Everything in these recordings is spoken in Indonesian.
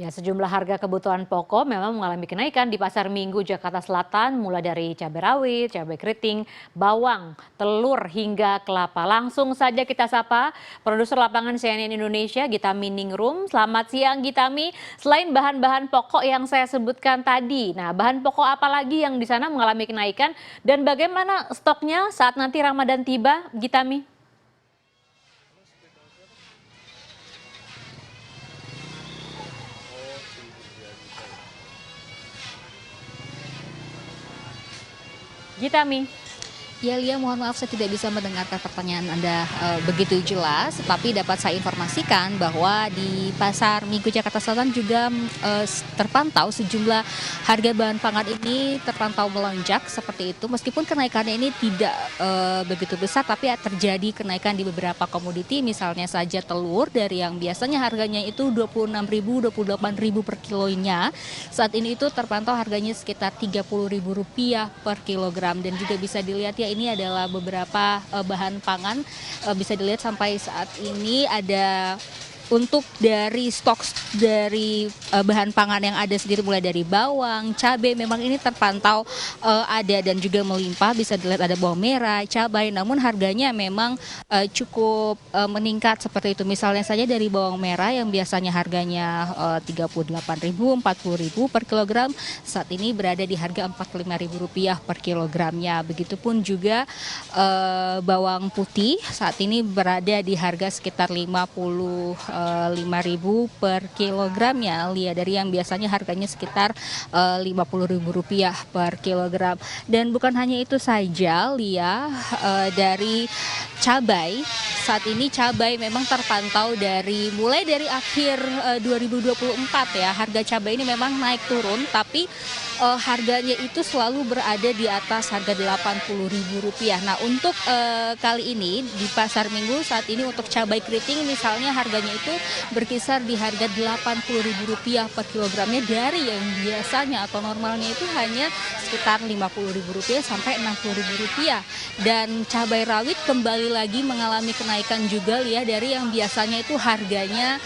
Ya, sejumlah harga kebutuhan pokok memang mengalami kenaikan di Pasar Minggu Jakarta Selatan, mulai dari cabai rawit, cabai keriting, bawang, telur, hingga kelapa. Langsung saja kita sapa produser lapangan CNN Indonesia, Gitami Ningrum. Selamat siang, Gitami. Selain bahan-bahan pokok yang saya sebutkan tadi, nah bahan pokok apa lagi yang di sana mengalami kenaikan dan bagaimana stoknya saat nanti Ramadan tiba, Gitami? Gitami. Ya Lia, mohon maaf saya tidak bisa mendengarkan pertanyaan Anda begitu jelas, tapi dapat saya informasikan bahwa di Pasar Minggu Jakarta Selatan juga terpantau sejumlah harga bahan pangan ini terpantau melonjak seperti itu. Meskipun kenaikannya ini tidak begitu besar, tapi terjadi kenaikan di beberapa komoditi, misalnya saja telur dari yang biasanya harganya itu Rp26.000, Rp28.000 per kilonya. Saat ini itu terpantau harganya sekitar Rp30.000 per kilogram, dan juga bisa dilihat ya, ini adalah beberapa bahan pangan. Bisa dilihat sampai saat ini ada untuk dari stok dari bahan pangan yang ada sendiri, mulai dari bawang, cabai, memang ini terpantau ada dan juga melimpah. Bisa dilihat ada bawang merah, cabai, namun harganya memang cukup meningkat seperti itu. Misalnya saja dari bawang merah yang biasanya harganya Rp38.000, Rp40.000 per kilogram, saat ini berada di harga Rp45.000 per kilogramnya. Begitupun juga bawang putih saat ini berada di harga sekitar Rp55.000 per kilogramnya, Lia, dari yang biasanya harganya sekitar Rp50.000 per kilogram. Dan bukan hanya itu saja, Lia, dari cabai, saat ini cabai memang terpantau mulai dari akhir 2024 ya, harga cabai ini memang naik turun, tapi harganya itu selalu berada di atas harga Rp80.000. Nah, untuk kali ini di Pasar Minggu saat ini untuk cabai keriting misalnya harganya itu berkisar di harga Rp80.000 per kilogramnya, dari yang biasanya atau normalnya itu hanya sekitar Rp50.000 sampai Rp60.000. Dan cabai rawit kembali lagi mengalami kenaikan juga, Lia, dari yang biasanya itu harganya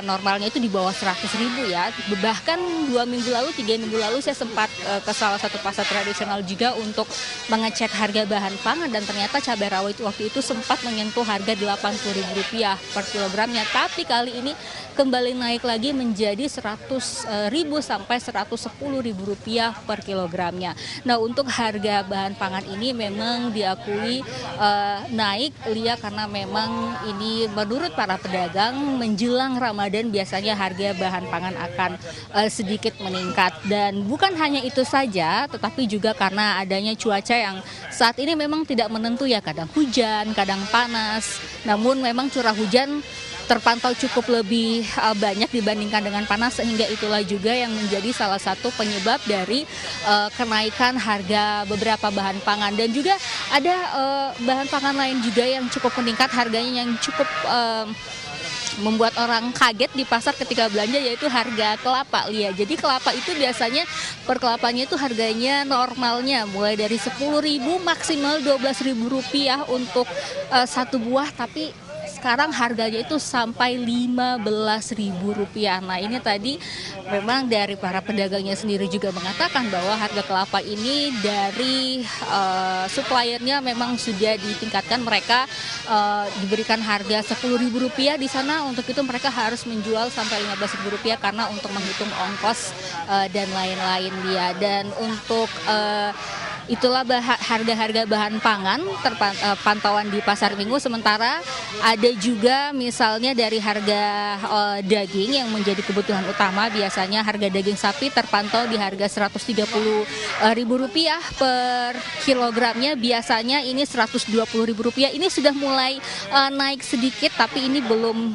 normalnya itu di bawah Rp100.000 ya. Bahkan 3 minggu lalu saya sempat ke salah satu pasar tradisional juga untuk mengecek harga bahan pangan, dan ternyata cabai rawit waktu itu sempat menyentuh harga Rp80.000 per kilogramnya. Tapi kali ini kembali naik lagi menjadi Rp100.000 sampai Rp110.000 per kilogramnya. Nah, untuk harga bahan pangan ini memang diakui naik, Lia, karena memang ini menurut para pedagang menjelang Ramadan biasanya harga bahan pangan akan sedikit meningkat. Dan bukan hanya itu saja, tetapi juga karena adanya cuaca yang saat ini memang tidak menentu ya, kadang hujan, kadang panas. Namun memang curah hujan terpantau cukup lebih banyak dibandingkan dengan panas, sehingga itulah juga yang menjadi salah satu penyebab dari kenaikan harga beberapa bahan pangan. Dan juga ada bahan pangan lain juga yang cukup meningkat harganya, yang cukup membuat orang kaget di pasar ketika belanja, yaitu harga kelapa, Lia. Jadi kelapa itu biasanya per kelapanya itu harganya normalnya mulai dari Rp10.000 maksimal Rp12.000 untuk satu buah, tapi sekarang harganya itu sampai Rp15.000. Nah, ini tadi memang dari para pedagangnya sendiri juga mengatakan bahwa harga kelapa ini dari suppliernya memang sudah ditingkatkan. Mereka diberikan harga Rp10.000 di sana, untuk itu mereka harus menjual sampai Rp15.000 karena untuk menghitung ongkos dan lain-lain, dia. Dan untuk itulah harga-harga bahan pangan pantauan di Pasar Minggu. Sementara ada juga misalnya dari harga daging yang menjadi kebutuhan utama, biasanya harga daging sapi terpantau di harga Rp130.000 per kilogramnya, biasanya ini Rp120.000. Ini sudah mulai naik sedikit, tapi ini belum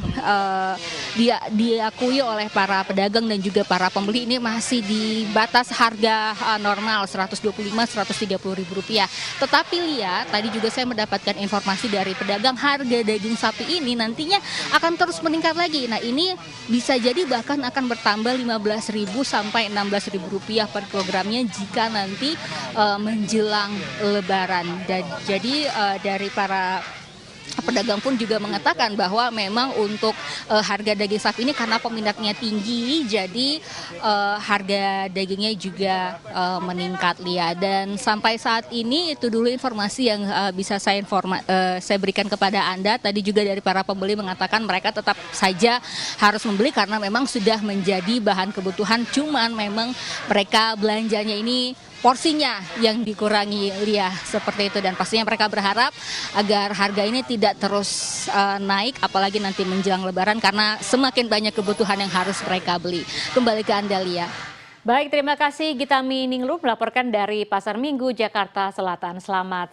diakui oleh para pedagang dan juga para pembeli, ini masih di batas harga normal Rp125.000-Rp130.000. Tetapi, Lia, tadi juga saya mendapatkan informasi dari pedagang, harga daging sapi ini nantinya akan terus meningkat lagi. Nah, ini bisa jadi bahkan akan bertambah Rp15.000 sampai Rp16.000 per kilogramnya jika nanti menjelang Lebaran. Dan jadi dari para Pedagang pun juga mengatakan bahwa memang untuk harga daging sapi ini karena peminatnya tinggi, jadi harga dagingnya juga meningkat, Lia. Dan sampai saat ini itu dulu informasi yang bisa saya berikan kepada Anda. Tadi juga dari para pembeli mengatakan mereka tetap saja harus membeli karena memang sudah menjadi bahan kebutuhan. Cuman memang mereka belanjanya ini porsinya yang dikurangi, Lia, seperti itu. Dan pastinya mereka berharap agar harga ini tidak terus naik apalagi nanti menjelang Lebaran karena semakin banyak kebutuhan yang harus mereka beli. Kembali ke Anda, Lia. Baik, terima kasih Gitami Ningrum melaporkan dari Pasar Minggu Jakarta Selatan. Selamat